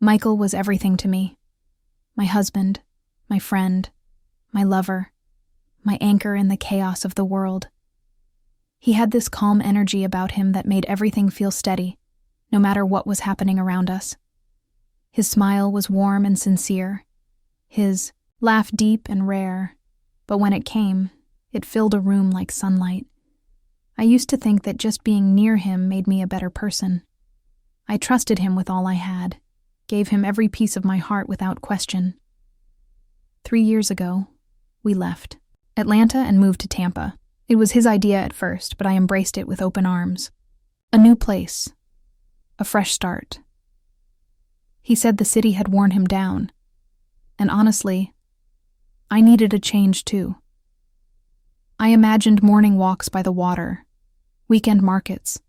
Michael was everything to me. My husband, my friend, my lover, my anchor in the chaos of the world. He had this calm energy about him that made everything feel steady, no matter what was happening around us. His smile was warm and sincere. His laugh deep and rare, but when it came, it filled a room like sunlight. I used to think that just being near him made me a better person. I trusted him with all I had, gave him every piece of my heart without question. 3 years ago, we left Atlanta and moved to Tampa. It was his idea at first, but I embraced it with open arms. A new place. A fresh start. He said the city had worn him down. And honestly, I needed a change too. I imagined morning walks by the water, weekend markets,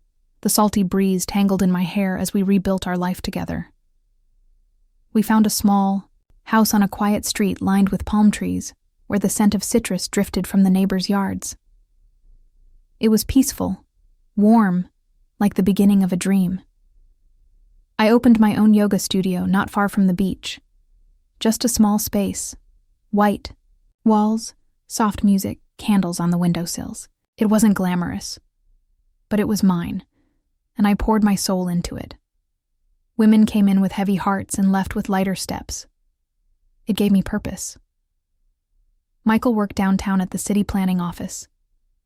the salty breeze tangled in my hair as we rebuilt our life together. We found a small house on a quiet street lined with palm trees, where the scent of citrus drifted from the neighbors' yards. It was peaceful, warm, like the beginning of a dream. I opened my own yoga studio not far from the beach. Just a small space, white, walls, soft music, candles on the windowsills. It wasn't glamorous, but it was mine, and I poured my soul into it. Women came in with heavy hearts and left with lighter steps. It gave me purpose. Michael worked downtown at the city planning office.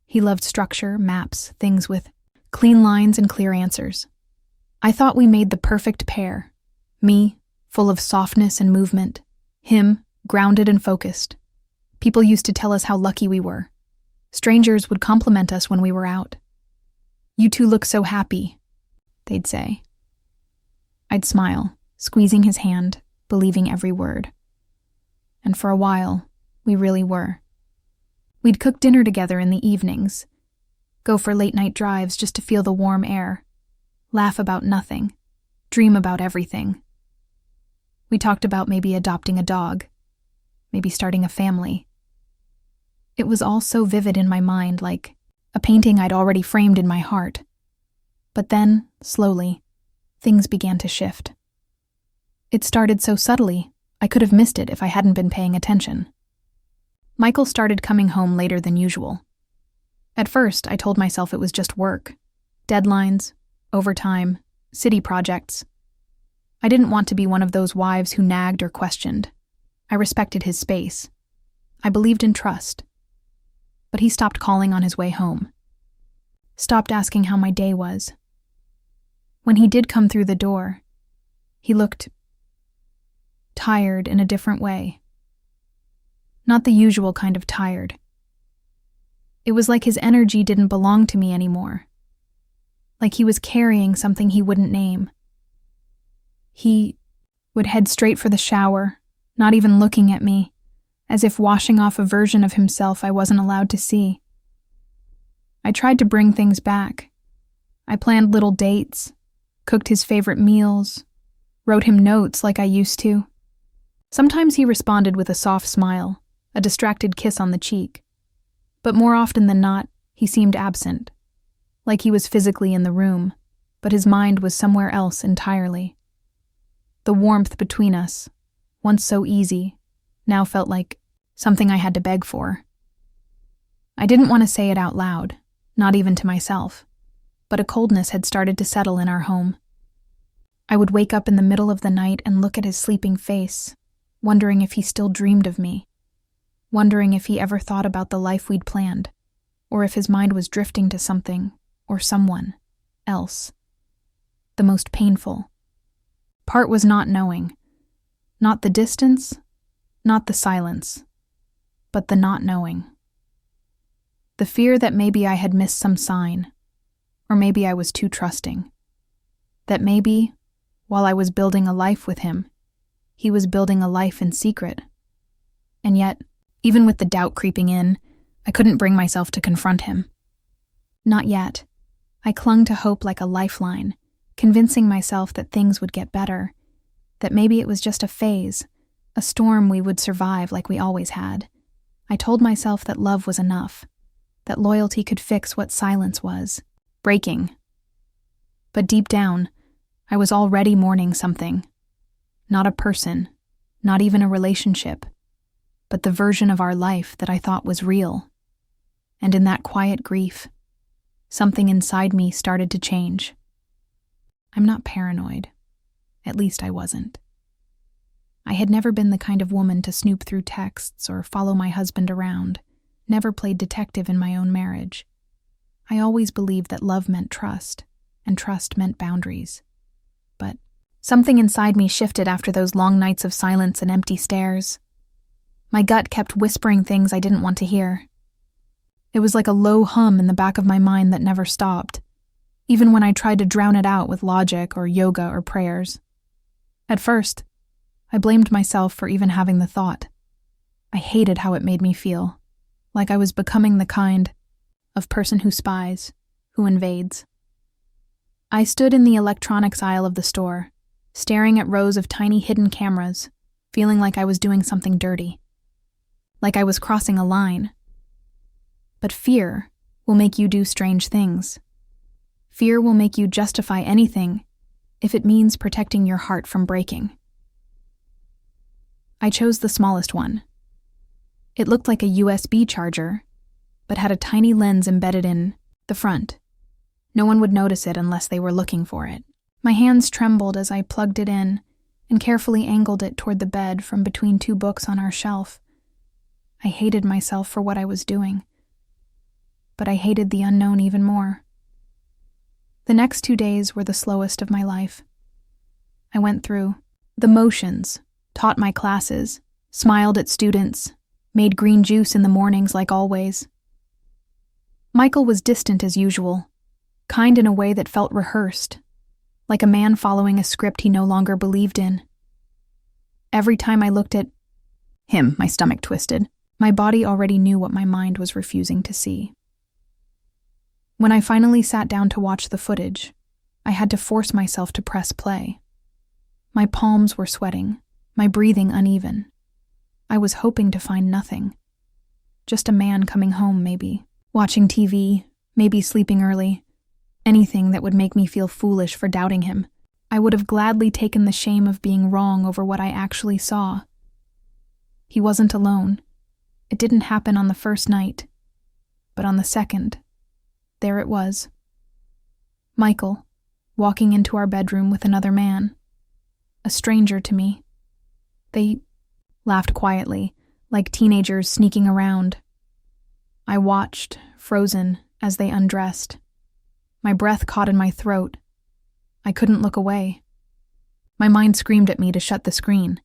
He loved structure, maps, things with clean lines and clear answers. I thought we made the perfect pair. Me, full of softness and movement. Him, grounded and focused. People used to tell us how lucky we were. Strangers would compliment us when we were out. "You two look so happy," they'd say. I'd smile, squeezing his hand, believing every word. And for a while, we really were. We'd cook dinner together in the evenings, go for late-night drives just to feel the warm air, laugh about nothing, dream about everything. We talked about maybe adopting a dog, maybe starting a family. It was all so vivid in my mind, like a painting I'd already framed in my heart. But then, slowly, things began to shift. It started so subtly, I could have missed it if I hadn't been paying attention. Michael started coming home later than usual. At first, I told myself it was just work. Deadlines, overtime, city projects. I didn't want to be one of those wives who nagged or questioned. I respected his space. I believed in trust. But he stopped calling on his way home. Stopped asking how my day was. When he did come through the door, he looked tired in a different way. Not the usual kind of tired. It was like his energy didn't belong to me anymore. Like he was carrying something he wouldn't name. He would head straight for the shower, not even looking at me, as if washing off a version of himself I wasn't allowed to see. I tried to bring things back. I planned little dates, cooked his favorite meals, wrote him notes like I used to. Sometimes he responded with a soft smile, a distracted kiss on the cheek. But more often than not, he seemed absent, like he was physically in the room, but his mind was somewhere else entirely. The warmth between us, once so easy, now felt like something I had to beg for. I didn't want to say it out loud, not even to myself, but a coldness had started to settle in our home. I would wake up in the middle of the night and look at his sleeping face, wondering if he still dreamed of me, wondering if he ever thought about the life we'd planned, or if his mind was drifting to something or someone else. The most painful part was not knowing. Not the distance, not the silence, but the not knowing. The fear that maybe I had missed some sign, or maybe I was too trusting. That maybe, while I was building a life with him, he was building a life in secret. And yet, even with the doubt creeping in, I couldn't bring myself to confront him. Not yet. I clung to hope like a lifeline, convincing myself that things would get better, that maybe it was just a phase, a storm we would survive like we always had. I told myself that love was enough, that loyalty could fix what silence was, breaking. But deep down, I was already mourning something. Not a person, not even a relationship, but the version of our life that I thought was real. And in that quiet grief, something inside me started to change. I'm not paranoid. At least I wasn't. I had never been the kind of woman to snoop through texts or follow my husband around, never played detective in my own marriage. I always believed that love meant trust, and trust meant boundaries. But something inside me shifted after those long nights of silence and empty stares. My gut kept whispering things I didn't want to hear. It was like a low hum in the back of my mind that never stopped, even when I tried to drown it out with logic or yoga or prayers. At first, I blamed myself for even having the thought. I hated how it made me feel, like I was becoming the kind of person who spies, who invades. I stood in the electronics aisle of the store, staring at rows of tiny hidden cameras, feeling like I was doing something dirty, like I was crossing a line. But fear will make you do strange things. Fear will make you justify anything if it means protecting your heart from breaking. I chose the smallest one. It looked like a USB charger, but had a tiny lens embedded in the front. No one would notice it unless they were looking for it. My hands trembled as I plugged it in and carefully angled it toward the bed from between two books on our shelf. I hated myself for what I was doing, but I hated the unknown even more. The next 2 days were the slowest of my life. I went through the motions, taught my classes, smiled at students, made green juice in the mornings like always. Michael was distant as usual, kind in a way that felt rehearsed, like a man following a script he no longer believed in. Every time I looked at him, my stomach twisted. My body already knew what my mind was refusing to see. When I finally sat down to watch the footage, I had to force myself to press play. My palms were sweating, my breathing uneven. I was hoping to find nothing. Just a man coming home, maybe, watching TV, maybe sleeping early. Anything that would make me feel foolish for doubting him. I would have gladly taken the shame of being wrong over what I actually saw. He wasn't alone. It didn't happen on the first night, but on the second, there it was. Michael, walking into our bedroom with another man. A stranger to me. They laughed quietly, like teenagers sneaking around. I watched, frozen, as they undressed. My breath caught in my throat. I couldn't look away. My mind screamed at me to shut the screen,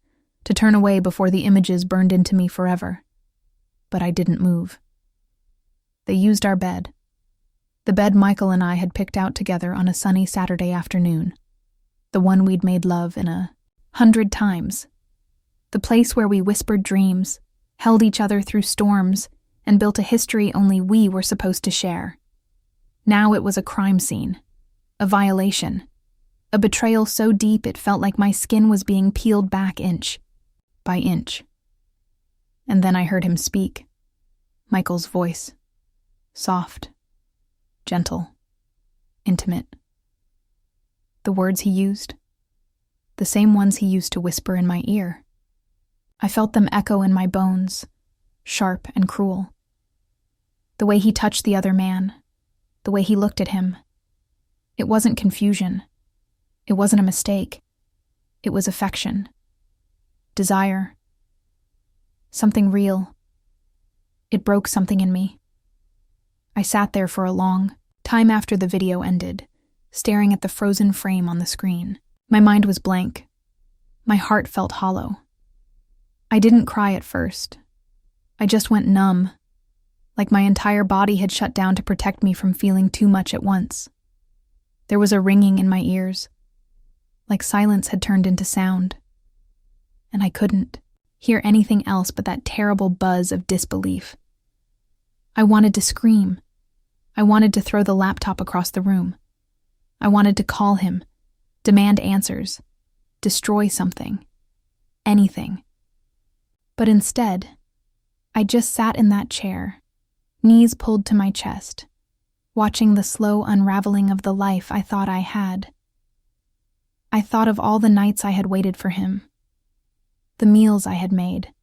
to turn away before the images burned into me forever. But I didn't move. They used our bed. The bed Michael and I had picked out together on a sunny Saturday afternoon. The one we'd made love in 100 times. The place where we whispered dreams, held each other through storms, and built a history only we were supposed to share. Now it was a crime scene, a violation, a betrayal so deep it felt like my skin was being peeled back inch by inch. And then I heard him speak. Michael's voice. Soft, gentle, intimate. The words he used, the same ones he used to whisper in my ear. I felt them echo in my bones, sharp and cruel. The way he touched the other man, the way he looked at him. It wasn't confusion. It wasn't a mistake. It was affection. Desire. Something real. It broke something in me. I sat there for a long time after the video ended, staring at the frozen frame on the screen. My mind was blank. My heart felt hollow. I didn't cry at first. I just went numb, like my entire body had shut down to protect me from feeling too much at once. There was a ringing in my ears, like silence had turned into sound, and I couldn't hear anything else but that terrible buzz of disbelief. I wanted to scream. I wanted to throw the laptop across the room. I wanted to call him, demand answers, destroy something, anything. But instead, I just sat in that chair, knees pulled to my chest, watching the slow unraveling of the life I thought I had. I thought of all the nights I had waited for him, The meals I had made,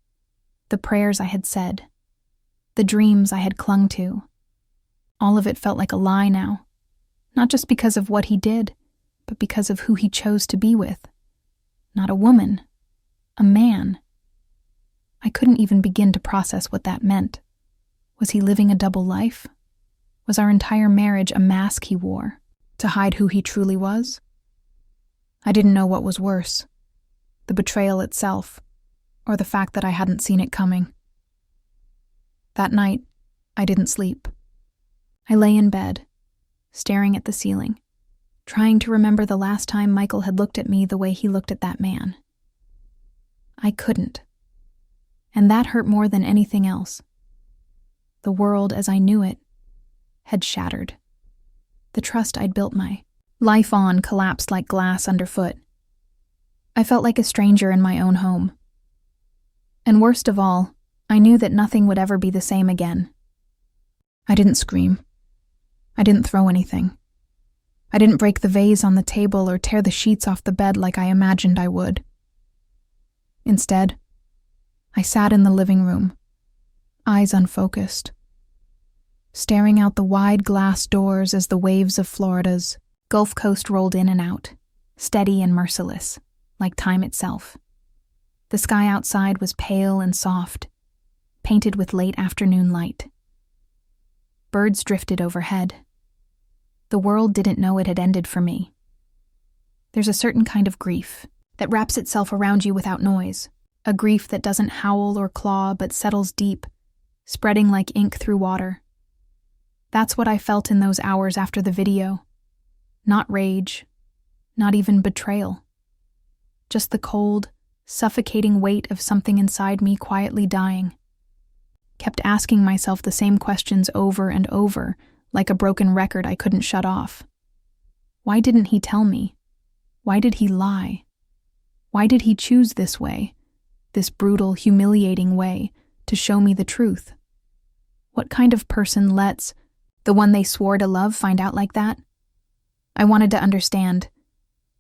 the prayers I had said, the dreams I had clung to. All of it felt like a lie now, not just because of what he did, but because of who he chose to be with. Not a woman, a man. I couldn't even begin to process what that meant. Was he living a double life? Was our entire marriage a mask he wore to hide who he truly was? I didn't know what was worse, the betrayal itself, or the fact that I hadn't seen it coming. That night, I didn't sleep. I lay in bed, staring at the ceiling, trying to remember the last time Michael had looked at me the way he looked at that man. I couldn't. And that hurt more than anything else. The world as I knew it had shattered. The trust I'd built my life on collapsed like glass underfoot. I felt like a stranger in my own home. And worst of all, I knew that nothing would ever be the same again. I didn't scream. I didn't throw anything. I didn't break the vase on the table or tear the sheets off the bed like I imagined I would. Instead, I sat in the living room, eyes unfocused, staring out the wide glass doors as the waves of Florida's Gulf Coast rolled in and out, steady and merciless, like time itself. The sky outside was pale and soft, painted with late afternoon light. Birds drifted overhead. The world didn't know it had ended for me. There's a certain kind of grief that wraps itself around you without noise, a grief that doesn't howl or claw but settles deep, spreading like ink through water. That's what I felt in those hours after the video. Not rage, not even betrayal. Just the cold, suffocating weight of something inside me quietly dying. Kept asking myself the same questions over and over, like a broken record I couldn't shut off. Why didn't he tell me? Why did he lie? Why did he choose this way, this brutal, humiliating way, to show me the truth? What kind of person lets the one they swore to love find out like that? I wanted to understand,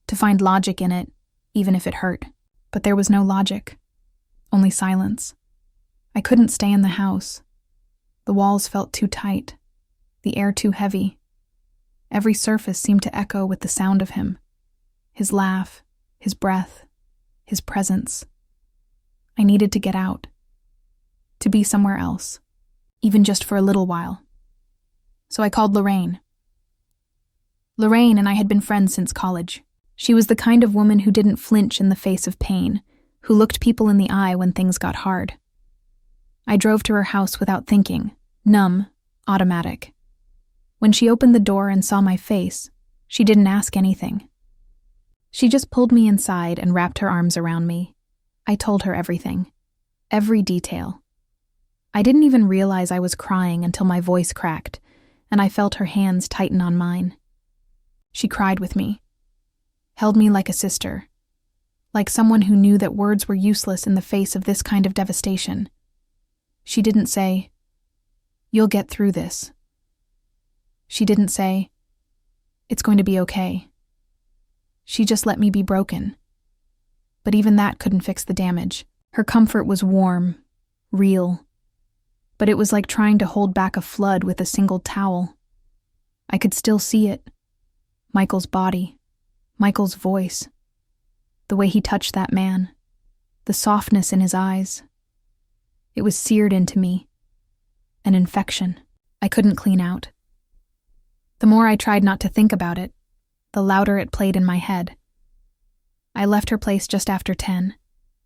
to find logic in it, even if it hurt. But there was no logic, only silence. I couldn't stay in the house. The walls felt too tight, the air too heavy. Every surface seemed to echo with the sound of him, his laugh, his breath, his presence. I needed to get out, to be somewhere else, even just for a little while. So I called Lorraine. Lorraine and I had been friends since college. She was the kind of woman who didn't flinch in the face of pain, who looked people in the eye when things got hard. I drove to her house without thinking, numb, automatic. When she opened the door and saw my face, she didn't ask anything. She just pulled me inside and wrapped her arms around me. I told her everything, every detail. I didn't even realize I was crying until my voice cracked, and I felt her hands tighten on mine. She cried with me, held me like a sister, like someone who knew that words were useless in the face of this kind of devastation. She didn't say, "You'll get through this." She didn't say, "It's going to be okay." She just let me be broken. But even that couldn't fix the damage. Her comfort was warm, real. But it was like trying to hold back a flood with a single towel. I could still see it. Michael's body, Michael's voice, the way he touched that man, the softness in his eyes. It was seared into me, an infection I couldn't clean out. The more I tried not to think about it, the louder it played in my head. I left her place just after 10,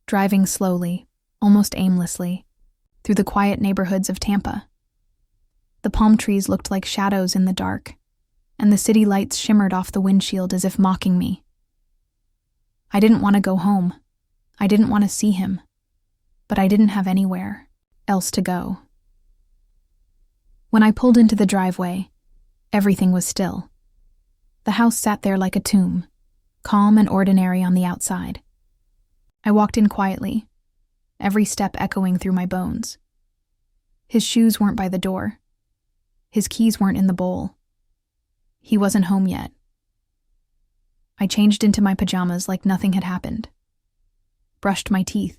driving slowly, almost aimlessly, through the quiet neighborhoods of Tampa. The palm trees looked like shadows in the dark, and the city lights shimmered off the windshield as if mocking me. I didn't want to go home. I didn't want to see him. But I didn't have anywhere else to go. When I pulled into the driveway, everything was still. The house sat there like a tomb, calm and ordinary on the outside. I walked in quietly, every step echoing through my bones. His shoes weren't by the door. His keys weren't in the bowl. He wasn't home yet. I changed into my pajamas like nothing had happened, brushed my teeth,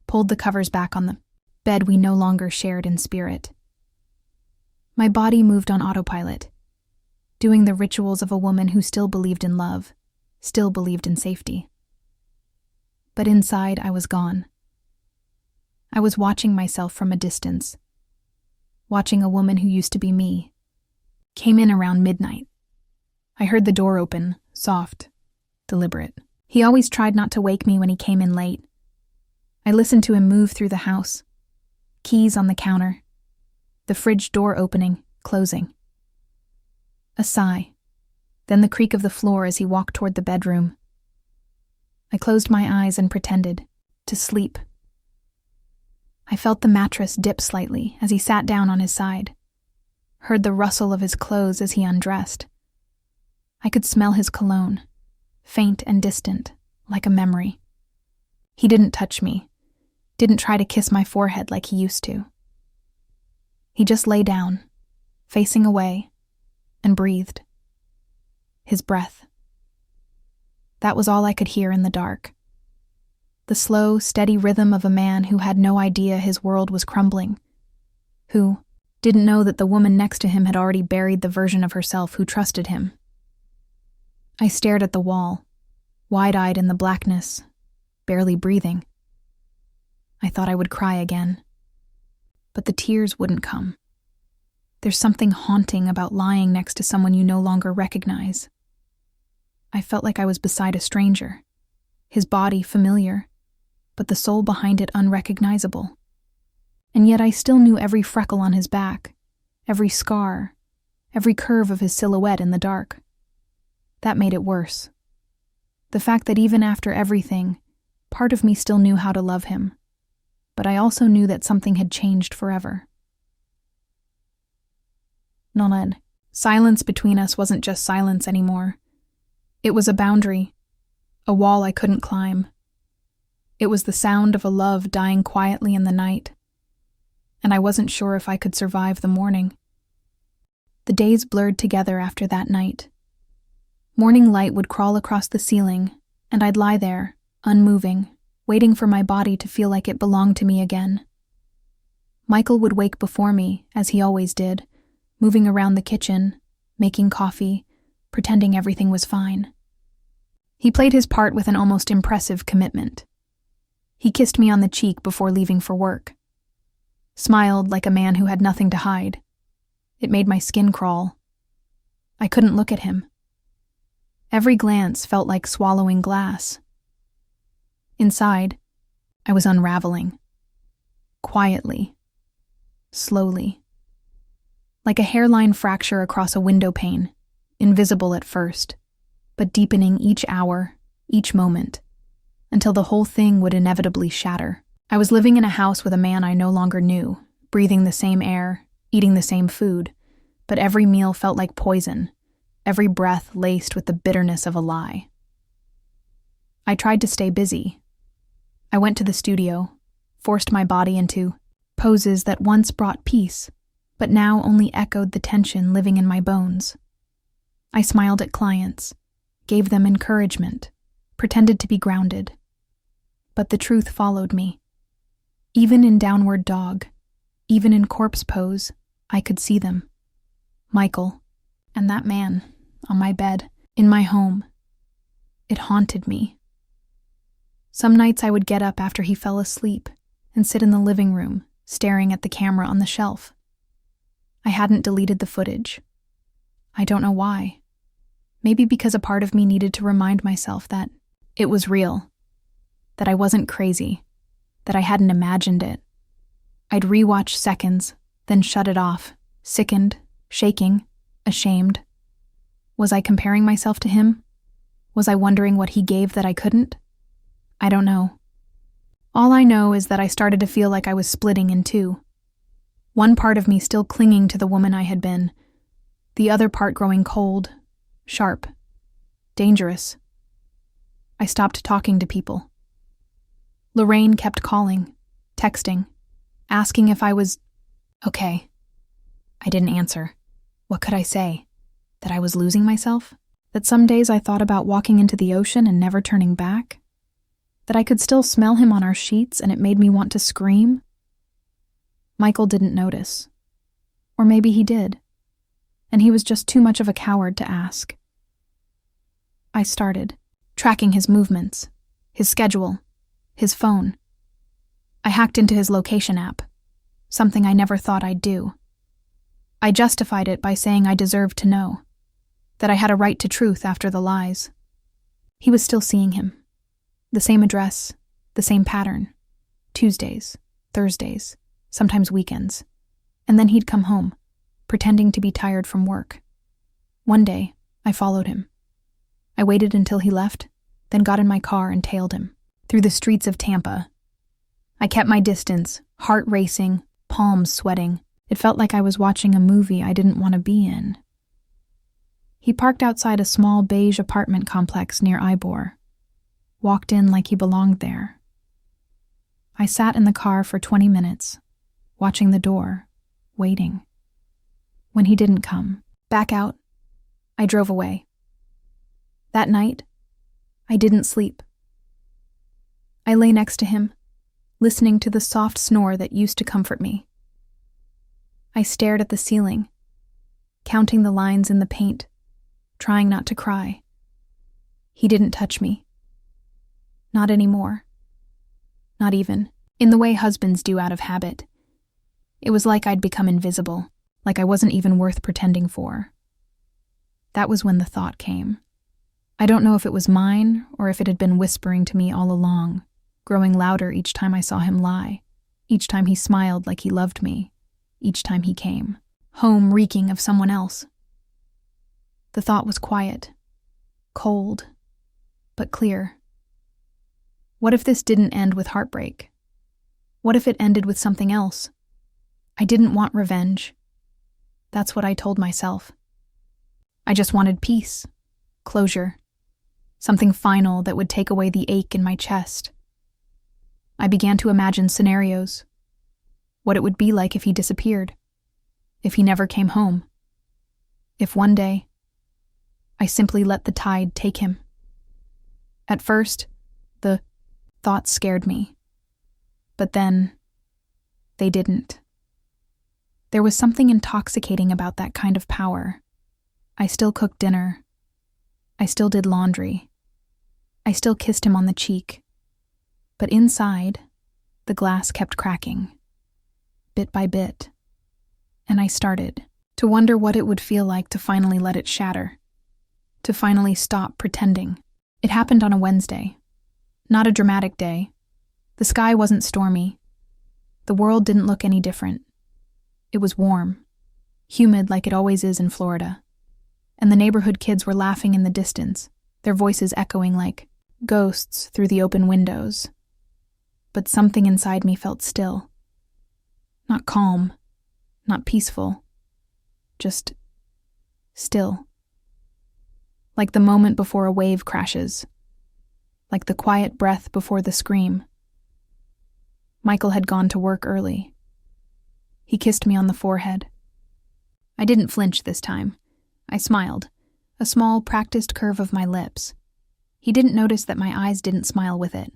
pulled the covers back on the bed we no longer shared in spirit. My body moved on autopilot, doing the rituals of a woman who still believed in love, still believed in safety. But inside, I was gone. I was watching myself from a distance, watching a woman who used to be me. Came in around midnight. I heard the door open, soft, deliberate. He always tried not to wake me when he came in late. I listened to him move through the house, keys on the counter, the fridge door opening, closing. A sigh, then the creak of the floor as he walked toward the bedroom. I closed my eyes and pretended to sleep. I felt the mattress dip slightly as he sat down on his side, heard the rustle of his clothes as he undressed. I could smell his cologne, faint and distant, like a memory. He didn't touch me, didn't try to kiss my forehead like he used to. He just lay down, facing away, and breathed. His breath. That was all I could hear in the dark. The slow, steady rhythm of a man who had no idea his world was crumbling, who didn't know that the woman next to him had already buried the version of herself who trusted him. I stared at the wall, wide-eyed in the blackness, barely breathing. I thought I would cry again, but the tears wouldn't come. There's something haunting about lying next to someone you no longer recognize. I felt like I was beside a stranger, his body familiar, but the soul behind it unrecognizable. And yet I still knew every freckle on his back, every scar, every curve of his silhouette in the dark. That made it worse. The fact that even after everything, part of me still knew how to love him, but I also knew that something had changed forever. Noled. Silence between us wasn't just silence anymore. It was a boundary, a wall I couldn't climb. It was the sound of a love dying quietly in the night, and I wasn't sure if I could survive the morning. The days blurred together after that night. Morning light would crawl across the ceiling, and I'd lie there, unmoving, waiting for my body to feel like it belonged to me again. Michael would wake before me, as he always did, moving around the kitchen, making coffee, pretending everything was fine. He played his part with an almost impressive commitment. He kissed me on the cheek before leaving for work. Smiled like a man who had nothing to hide. It made my skin crawl. I couldn't look at him. Every glance felt like swallowing glass. Inside, I was unraveling. Quietly. Slowly. Like a hairline fracture across a window pane, invisible at first, but deepening each hour, each moment, until the whole thing would inevitably shatter. I was living in a house with a man I no longer knew, breathing the same air, eating the same food, but every meal felt like poison, every breath laced with the bitterness of a lie. I tried to stay busy. I went to the studio, forced my body into poses that once brought peace, but now only echoed the tension living in my bones. I smiled at clients, gave them encouragement, pretended to be grounded. But the truth followed me. Even in downward dog, even in corpse pose, I could see them. Michael, and that man, on my bed, in my home. It haunted me. Some nights I would get up after he fell asleep and sit in the living room, staring at the camera on the shelf. I hadn't deleted the footage. I don't know why. Maybe because a part of me needed to remind myself that it was real, that I wasn't crazy, that I hadn't imagined it. I'd rewatch seconds, then shut it off, sickened, shaking, ashamed. Was I comparing myself to him? Was I wondering what he gave that I couldn't? I don't know. All I know is that I started to feel like I was splitting in two. One part of me still clinging to the woman I had been, the other part growing cold, sharp, dangerous. I stopped talking to people. Lorraine kept calling, texting, asking if I was okay. I didn't answer. What could I say? That I was losing myself? That some days I thought about walking into the ocean and never turning back? That I could still smell him on our sheets and it made me want to scream? Michael didn't notice. Or maybe he did. And he was just too much of a coward to ask. I started, tracking his movements, his schedule, his phone. I hacked into his location app, something I never thought I'd do. I justified it by saying I deserved to know, that I had a right to truth after the lies. He was still seeing him. The same address, the same pattern. Tuesdays, Thursdays, sometimes weekends. And then he'd come home, pretending to be tired from work. One day, I followed him. I waited until he left, then got in my car and tailed him through the streets of Tampa. I kept my distance, heart racing, palms sweating. It felt like I was watching a movie I didn't want to be in. He parked outside a small beige apartment complex near Ybor. Walked in like he belonged there. I sat in the car for 20 minutes, watching the door, waiting. When he didn't come, back out, I drove away. That night, I didn't sleep. I lay next to him, listening to the soft snore that used to comfort me. I stared at the ceiling, counting the lines in the paint, trying not to cry. He didn't touch me. Not anymore. Not even in the way husbands do out of habit. It was like I'd become invisible, like I wasn't even worth pretending for. That was when the thought came. I don't know if it was mine or if it had been whispering to me all along, growing louder each time I saw him lie, each time he smiled like he loved me, each time he came, home reeking of someone else. The thought was quiet, cold, but clear. What if this didn't end with heartbreak? What if it ended with something else? I didn't want revenge. That's what I told myself. I just wanted peace, closure, something final that would take away the ache in my chest. I began to imagine scenarios. What it would be like if he disappeared, if he never came home, if one day I simply let the tide take him. At first, the thoughts scared me, but then they didn't. There was something intoxicating about that kind of power. I still cooked dinner. I still did laundry. I still kissed him on the cheek. But inside, the glass kept cracking, bit by bit, and I started to wonder what it would feel like to finally let it shatter, to finally stop pretending. It happened on a Wednesday. Not a dramatic day. The sky wasn't stormy. The world didn't look any different. It was warm, humid like it always is in Florida, and the neighborhood kids were laughing in the distance, their voices echoing like ghosts through the open windows. But something inside me felt still. Not calm, not peaceful, just still. Like the moment before a wave crashes, like the quiet breath before the scream. Michael had gone to work early. He kissed me on the forehead. I didn't flinch this time. I smiled, a small, practiced curve of my lips. He didn't notice that my eyes didn't smile with it.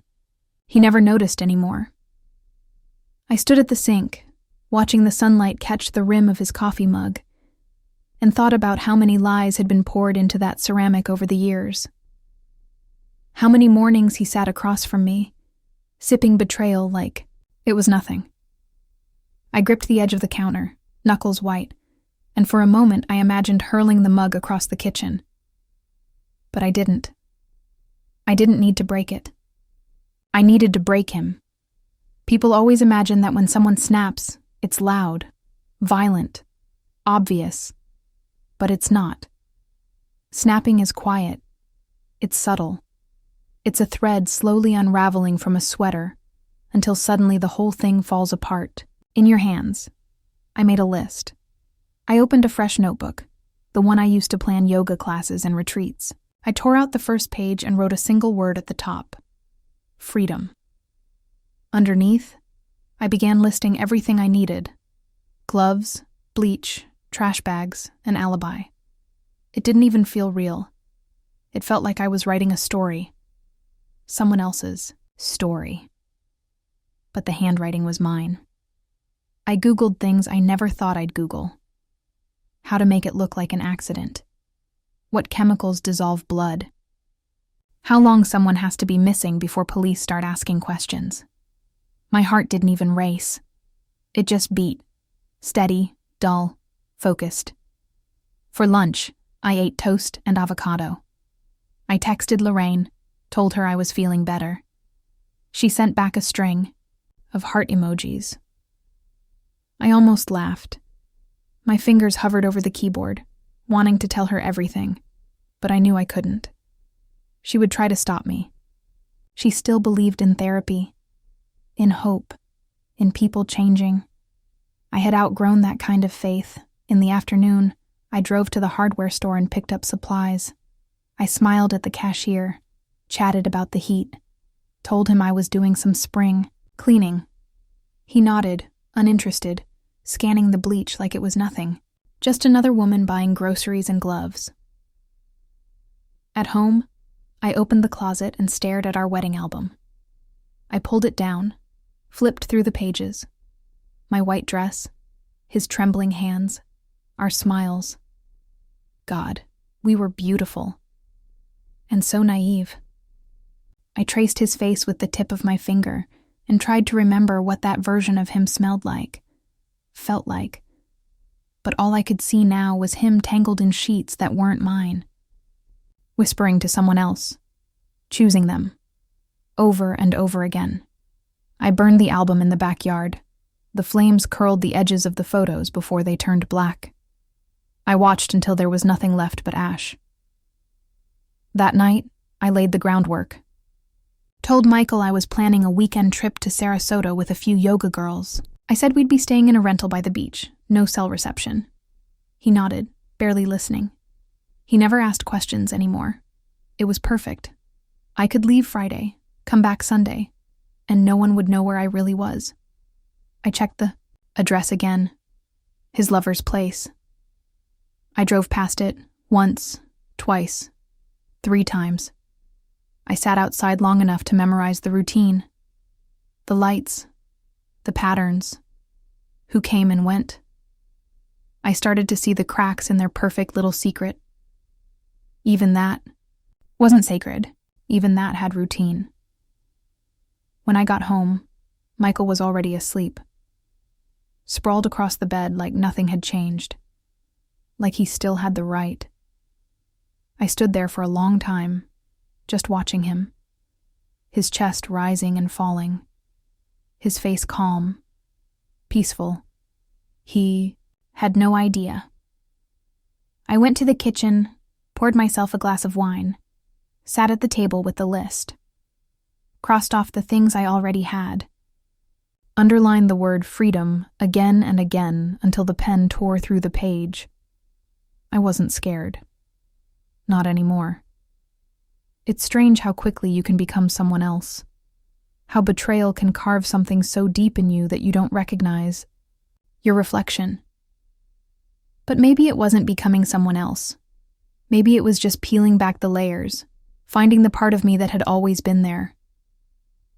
He never noticed anymore. I stood at the sink, watching the sunlight catch the rim of his coffee mug, and thought about how many lies had been poured into that ceramic over the years. How many mornings he sat across from me, sipping betrayal like it was nothing. I gripped the edge of the counter, knuckles white, and for a moment I imagined hurling the mug across the kitchen. But I didn't. I didn't need to break it. I needed to break him. People always imagine that when someone snaps, it's loud, violent, obvious. But it's not. Snapping is quiet. It's subtle. It's a thread slowly unraveling from a sweater until suddenly the whole thing falls apart. In your hands. I made a list. I opened a fresh notebook, the one I used to plan yoga classes and retreats. I tore out the first page and wrote a single word at the top. Freedom. Underneath, I began listing everything I needed. Gloves, bleach, trash bags, an alibi. It didn't even feel real. It felt like I was writing a story. Someone else's. story. But the handwriting was mine. I Googled things I never thought I'd Google. How to make it look like an accident. What chemicals dissolve blood. How long someone has to be missing before police start asking questions. My heart didn't even race. It just beat. Steady, dull, focused. For lunch, I ate toast and avocado. I texted Lorraine, told her I was feeling better. She sent back a string of heart emojis. I almost laughed. My fingers hovered over the keyboard, wanting to tell her everything, but I knew I couldn't. She would try to stop me. She still believed in therapy, in hope, in people changing. I had outgrown that kind of faith. In the afternoon, I drove to the hardware store and picked up supplies. I smiled at the cashier, chatted about the heat, told him I was doing some spring cleaning. He nodded, uninterested, scanning the bleach like it was nothing. Just another woman buying groceries and gloves. At home, I opened the closet and stared at our wedding album. I pulled it down, flipped through the pages. My white dress, his trembling hands, our smiles. God, we were beautiful. And so naive. I traced his face with the tip of my finger and tried to remember what that version of him smelled like, felt like. But all I could see now was him tangled in sheets that weren't mine. Whispering to someone else, choosing them, over and over again. I burned the album in the backyard. The flames curled the edges of the photos before they turned black. I watched until there was nothing left but ash. That night, I laid the groundwork. Told Michael I was planning a weekend trip to Sarasota with a few yoga girls. I said we'd be staying in a rental by the beach, no cell reception. He nodded, barely listening. He never asked questions anymore. It was perfect. I could leave Friday, come back Sunday, and no one would know where I really was. I checked the address again. His lover's place. I drove past it once, twice, 3 times. I sat outside long enough to memorize the routine. The lights, the patterns, who came and went. I started to see the cracks in their perfect little secret. Even that wasn't sacred. Even that had routine. When I got home, Michael was already asleep. Sprawled across the bed like nothing had changed. Like he still had the right. I stood there for a long time, just watching him. His chest rising and falling. His face calm, peaceful. He had no idea. I went to the kitchen, poured myself a glass of wine, sat at the table with the list, crossed off the things I already had, underlined the word freedom again and again until the pen tore through the page. I wasn't scared. Not anymore. It's strange how quickly you can become someone else. How betrayal can carve something so deep in you that you don't recognize your reflection. But maybe it wasn't becoming someone else. Maybe it was just peeling back the layers, finding the part of me that had always been there.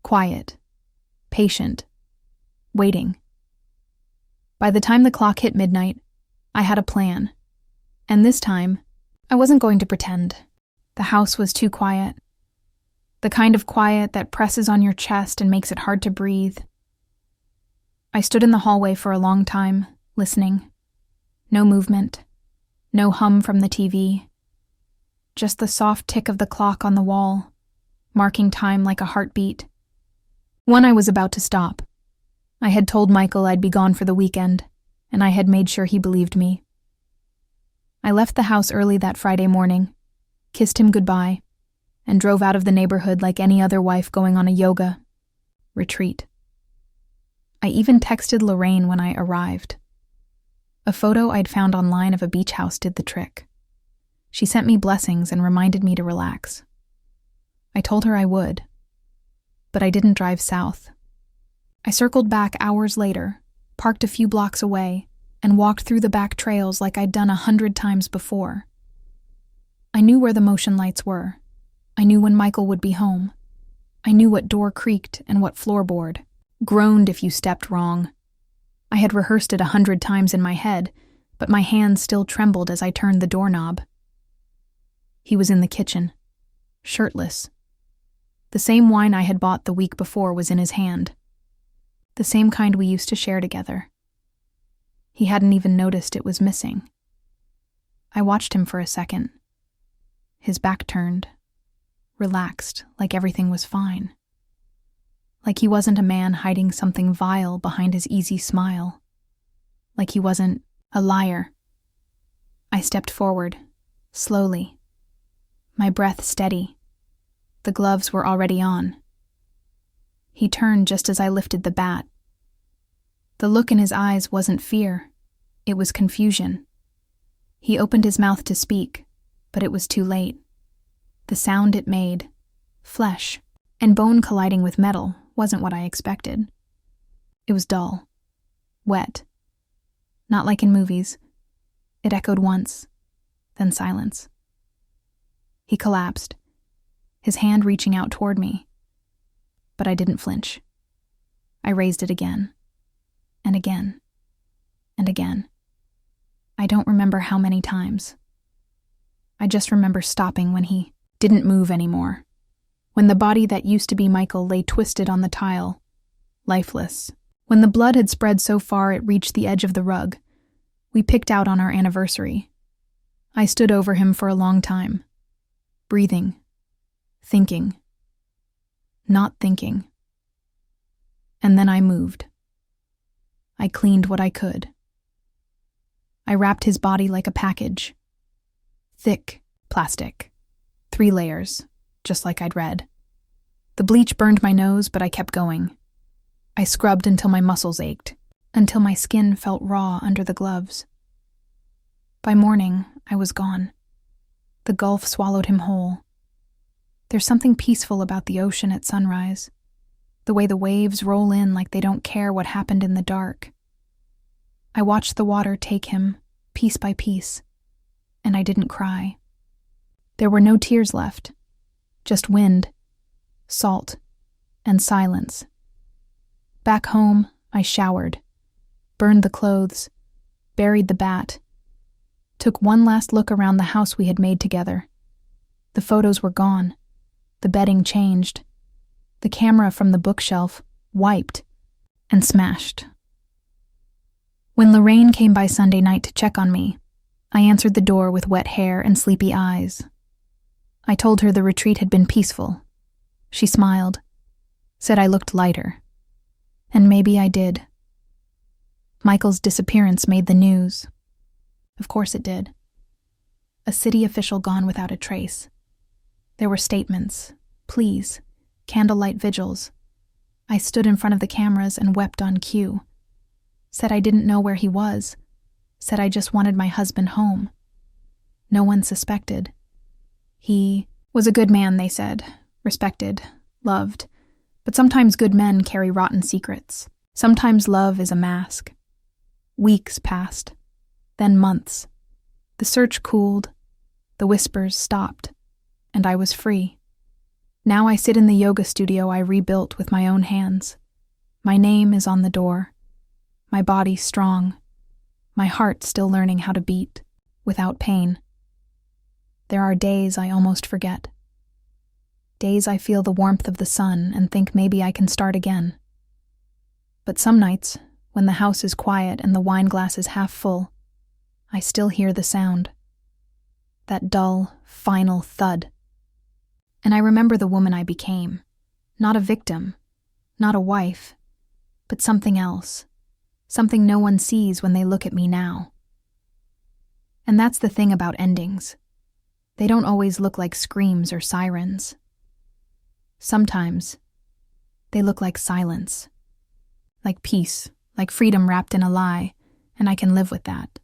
Quiet, patient, waiting. By the time the clock hit midnight, I had a plan. And this time, I wasn't going to pretend. The house was too quiet. The kind of quiet that presses on your chest and makes it hard to breathe. I stood in the hallway for a long time, listening. No movement. No hum from the TV. Just the soft tick of the clock on the wall, marking time like a heartbeat. One I was about to stop. I had told Michael I'd be gone for the weekend, and I had made sure he believed me. I left the house early that Friday morning, kissed him goodbye, and drove out of the neighborhood like any other wife going on a yoga retreat. I even texted Lorraine when I arrived. A photo I'd found online of a beach house did the trick. She sent me blessings and reminded me to relax. I told her I would, but I didn't drive south. I circled back hours later, parked a few blocks away, and walked through the back trails like I'd done 100 times before. I knew where the motion lights were. I knew when Michael would be home. I knew what door creaked and what floorboard, groaned if you stepped wrong. I had rehearsed it 100 times in my head, but my hands still trembled as I turned the doorknob. He was in the kitchen, shirtless. The same wine I had bought the week before was in his hand. The same kind we used to share together. He hadn't even noticed it was missing. I watched him for a second. His back turned, relaxed, like everything was fine. Like he wasn't a man hiding something vile behind his easy smile. Like he wasn't a liar. I stepped forward, slowly. My breath steady. The gloves were already on. He turned just as I lifted the bat. The look in his eyes wasn't fear. It was confusion. He opened his mouth to speak, but it was too late. The sound it made, flesh and bone colliding with metal, wasn't what I expected. It was dull, wet. Not like in movies. It echoed once, then silence. He collapsed, his hand reaching out toward me. But I didn't flinch. I raised it again, and again, and again. I don't remember how many times. I just remember stopping when he didn't move anymore, when the body that used to be Michael lay twisted on the tile, lifeless. When the blood had spread so far it reached the edge of the rug, we picked out on our anniversary. I stood over him for a long time, breathing, thinking, not thinking. And then I moved. I cleaned what I could. I wrapped his body like a package. Thick plastic. 3 layers, just like I'd read. The bleach burned my nose, but I kept going. I scrubbed until my muscles ached, until my skin felt raw under the gloves. By morning, I was gone. The gulf swallowed him whole. There's something peaceful about the ocean at sunrise, the way the waves roll in like they don't care what happened in the dark. I watched the water take him, piece by piece, and I didn't cry. There were no tears left, just wind, salt, and silence. Back home, I showered, burned the clothes, buried the bat, took one last look around the house we had made together. The photos were gone, the bedding changed, the camera from the bookshelf wiped and smashed. When Lorraine came by Sunday night to check on me, I answered the door with wet hair and sleepy eyes. I told her the retreat had been peaceful. She smiled, said I looked lighter. And maybe I did. Michael's disappearance made the news. Of course it did. A city official gone without a trace. There were statements, pleas, candlelight vigils. I stood in front of the cameras and wept on cue. Said I didn't know where he was. Said I just wanted my husband home. No one suspected. He was a good man, they said, respected, loved. But sometimes good men carry rotten secrets. Sometimes love is a mask. Weeks passed, then months. The search cooled, the whispers stopped, and I was free. Now I sit in the yoga studio I rebuilt with my own hands. My name is on the door. My body strong. My heart still learning how to beat, without pain. There are days I almost forget. Days I feel the warmth of the sun and think maybe I can start again. But some nights, when the house is quiet and the wine glass is half full, I still hear the sound. That dull, final thud. And I remember the woman I became. Not a victim, not a wife, but something else. Something no one sees when they look at me now. And that's the thing about endings. They don't always look like screams or sirens. Sometimes, they look like silence. Like peace, like freedom wrapped in a lie, and I can live with that.